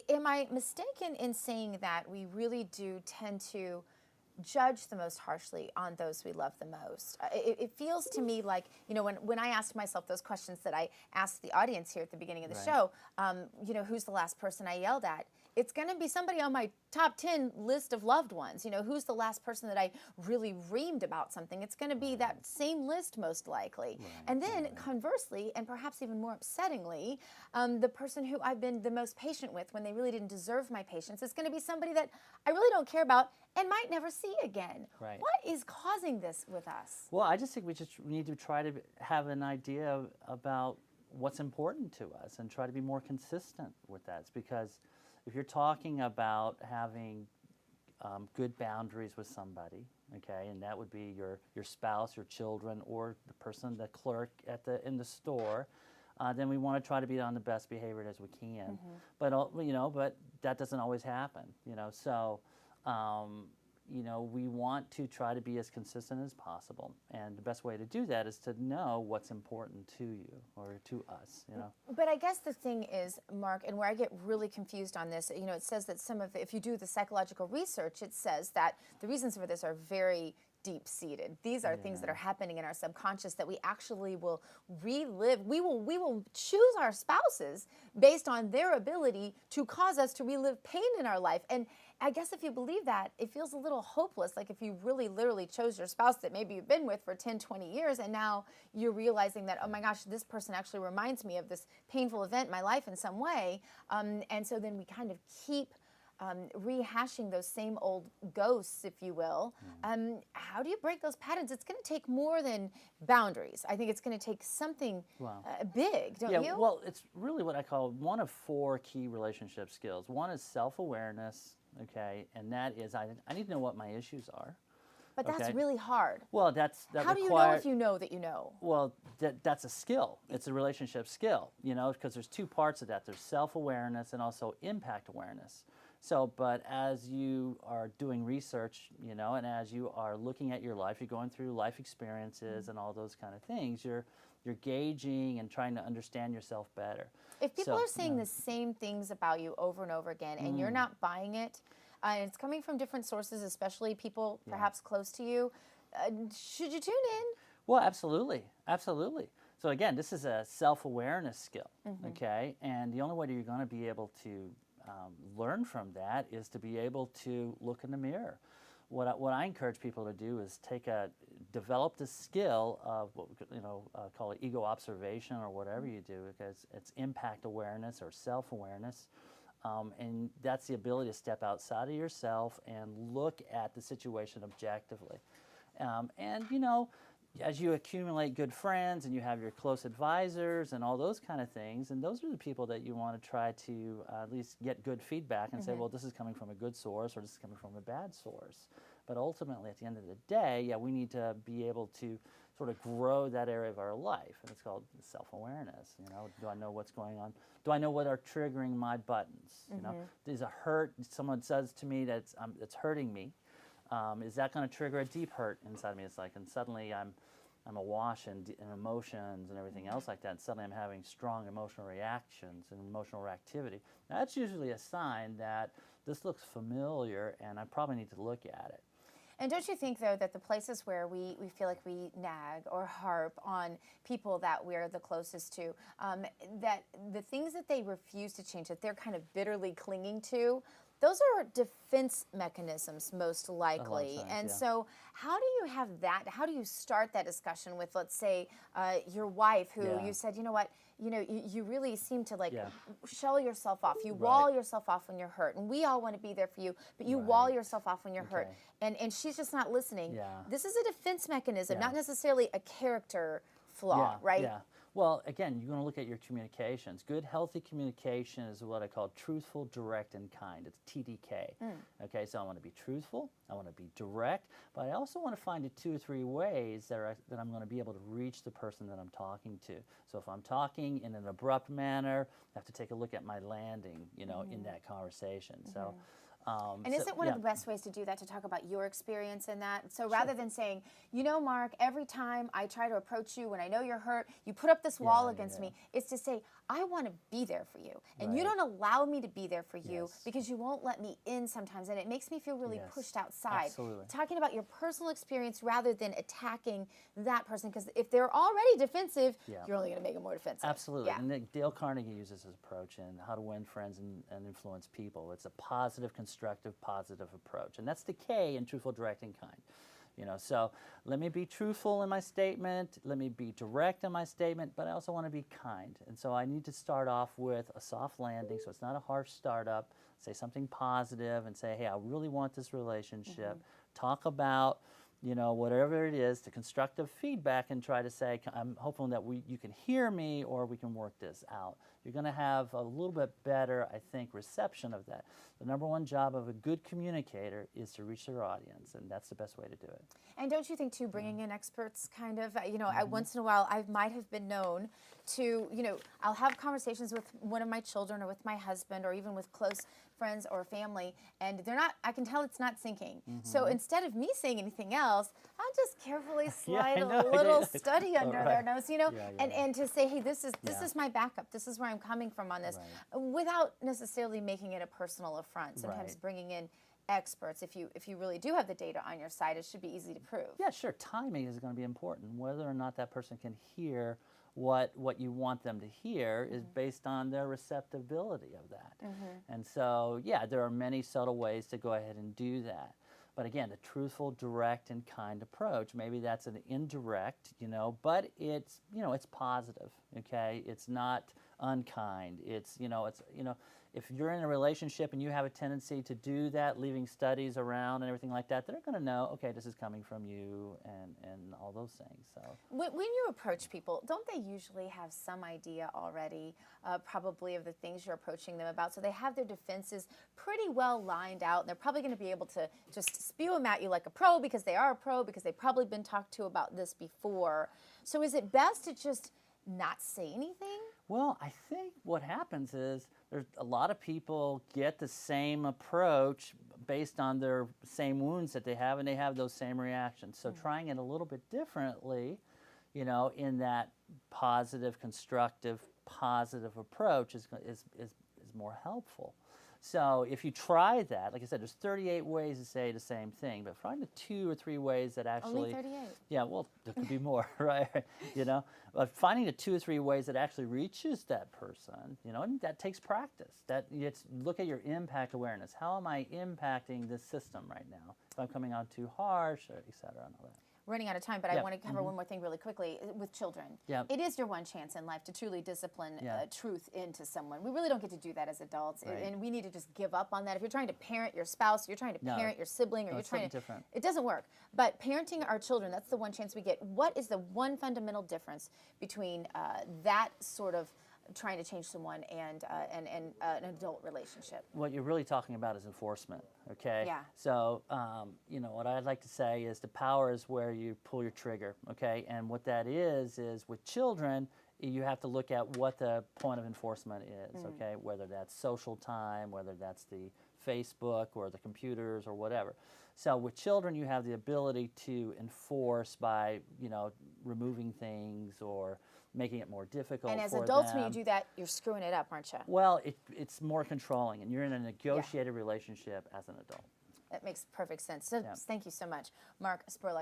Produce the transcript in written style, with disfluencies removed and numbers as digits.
am I mistaken in saying that we really do tend to judge the most harshly on those we love the most? It feels to me like, when I asked myself those questions that I asked the audience here at the beginning of the show, who's the last person I yelled at? It's going to be somebody on my top 10 list of loved ones. Who's the last person that I really reamed about something? It's going to be that same list most likely. And then conversely, and perhaps even more upsettingly, the person who I've been the most patient with when they really didn't deserve my patience is going to be somebody that I really don't care about and might never see again. Right. What is causing this with us? Well, I just think we just need to try to have an idea about what's important to us and try to be more consistent with that. It's because if you're talking about having good boundaries with somebody, okay, and that would be your spouse, your children, or the person, the clerk in the store, then we want to try to be on the best behavior as we can. But but that doesn't always happen. So we want to try to be as consistent as possible, and the best way to do that is to know what's important to you or to us. But I guess the thing is, Mark, and where I get really confused on this, it says that if you do the psychological research, it says that the reasons for this are very deep-seated. These are things that are happening in our subconscious that we actually will relive. We will choose our spouses based on their ability to cause us to relive pain in our life. And I guess if you believe that, it feels a little hopeless, like if you really literally chose your spouse that maybe you've been with for 10, 20 years, and now you're realizing that, oh my gosh, this person actually reminds me of this painful event in my life in some way. And so then we kind of keep rehashing those same old ghosts, if you will. How do you break those patterns? It's going to take more than boundaries. I think it's going to take something big, don't you? Well, it's really what I call one of 4 key relationship skills. One is self-awareness, okay, and that is I need to know what my issues are. But that's really hard. Well, how do you know if you know that you know? Well, that's a skill. It's a relationship skill, because there's 2 parts of that. There's self-awareness and also impact awareness. So, but as you are doing research, and as you are looking at your life, you're going through life experiences and all those kind of things, you're gauging and trying to understand yourself better. If people are saying the same things about you over and over again, and you're not buying it, and it's coming from different sources, especially people perhaps close to you, should you tune in? Well, absolutely. Absolutely. So again, this is a self-awareness skill, okay? And the only way that you're going to be able to learn from that is to be able to look in the mirror. What I encourage people to do is develop the skill of what we call it ego observation or whatever you do, because it's impact awareness or self-awareness. And that's the ability to step outside of yourself and look at the situation objectively. And as you accumulate good friends and you have your close advisors and all those kind of things, and those are the people that you want to try to at least get good feedback and say, well, this is coming from a good source or this is coming from a bad source. But ultimately, at the end of the day, we need to be able to sort of grow that area of our life, and it's called self-awareness. Do I know what's going on? Do I know what are triggering my buttons? There's a hurt. Someone says to me that it's hurting me. Is that going to trigger a deep hurt inside of me? It's like, and suddenly I'm awash in emotions and everything else like that. And suddenly I'm having strong emotional reactions and emotional reactivity. That's usually a sign that this looks familiar, and I probably need to look at it. And don't you think, though, that the places where we feel like we nag or harp on people that we're the closest to, that the things that they refuse to change, that they're kind of bitterly clinging to, those are defense mechanisms, most likely. And so how do you have that? How do you start that discussion with, let's say, your wife, who you said, you know what, you really seem to shell yourself off. You wall yourself off when you're hurt. And we all want to be there for you, but you wall yourself off when you're hurt. And she's just not listening. This is a defense mechanism, not necessarily a character flaw, right? Yeah. Well, again, you're going to look at your communications. Good, healthy communication is what I call truthful, direct, and kind. It's TDK. Okay, so I want to be truthful, I want to be direct, but I also want to find the 2 or 3 ways that I'm going to be able to reach the person that I'm talking to. So if I'm talking in an abrupt manner, I have to take a look at my landing, in that conversation. So. And isn't one of the best ways to do that to talk about your experience in that? So rather than saying, Mark, every time I try to approach you when I know you're hurt, you put up this wall against me, it's to say, I want to be there for you, and you Right. don't allow me to be there for you Yes. because you won't let me in sometimes, and it makes me feel really Yes. pushed outside. Absolutely. Talking about your personal experience rather than attacking that person, because if they're already defensive, Yeah. you're only going to make them more defensive. Absolutely. Yeah. And Dale Carnegie uses this approach in How to Win Friends and Influence People. It's a positive, constructive, positive approach. And that's the K in truthful, direct, and kind. So let me be truthful in my statement, let me be direct in my statement, but I also want to be kind. And so I need to start off with a soft landing, so it's not a harsh startup. Say something positive and say, hey, I really want this relationship. Talk about, whatever it is, the constructive feedback, and try to say, I'm hoping that you can hear me or we can work this out. You're going to have a little bit better, I think, reception of that. The number one job of a good communicator is to reach their audience, and that's the best way to do it. And don't you think, too, bringing in experts kind of, once in a while, I might have been known to, I'll have conversations with one of my children or with my husband or even with close friends or family, and I can tell it's not syncing. So instead of me saying anything else, I'll just carefully slide a little study under their nose, and to say, hey, this is my backup. This is where I'm coming from on this, without necessarily making it a personal affront. Sometimes bringing in experts, if you really do have the data on your side, it should be easy to prove. Yeah, sure. Timing is going to be important. Whether or not that person can hear what you want them to hear is based on their receptibility of that. And so, yeah, there are many subtle ways to go ahead and do that. But again, the truthful, direct, and kind approach, maybe that's an indirect, but it's, it's positive, okay? It's not unkind. If you're in a relationship and you have a tendency to do that, leaving studies around and everything like that, they're going to know, okay, this is coming from you and all those things. So when you approach people, don't they usually have some idea already, probably of the things you're approaching them about? So they have their defenses pretty well lined out, and they're probably going to be able to just spew them at you like a pro because they are a pro, because they've probably been talked to about this before. So is it best to just not say anything? Well, I think what happens is there's a lot of people get the same approach based on their same wounds that they have, and they have those same reactions. So trying it a little bit differently, in that positive, constructive, positive approach is more helpful. So if you try that, like I said, there's 38 ways to say the same thing, but find the 2 or 3 ways that actually... Only 38. Yeah, well, there could be more, right? But finding the 2 or 3 ways that actually reaches that person, and that takes practice. Look at your impact awareness. How am I impacting this system right now? If I'm coming on too harsh, et cetera, and all that. Running out of time, but I want to cover one more thing really quickly with children. Yeah. It is your one chance in life to truly discipline truth into someone. We really don't get to do that as adults, and we need to just give up on that. If you're trying to parent your spouse, you're trying to parent your sibling, or you're trying to, different. It doesn't work. But parenting our children, that's the one chance we get. What is the one fundamental difference between that sort of trying to change someone and an adult relationship? What you're really talking about is enforcement, okay? Yeah. So, what I'd like to say is the power is where you pull your trigger, okay? And what that is with children, you have to look at what the point of enforcement is, okay? Whether that's social time, whether that's the Facebook or the computers or whatever. So with children, you have the ability to enforce by, removing things or making it more difficult for them. And as adults, when you do that, you're screwing it up, aren't you? Well, it's more controlling, and you're in a negotiated relationship as an adult. That makes perfect sense. So thank you so much, Mark Spurlock.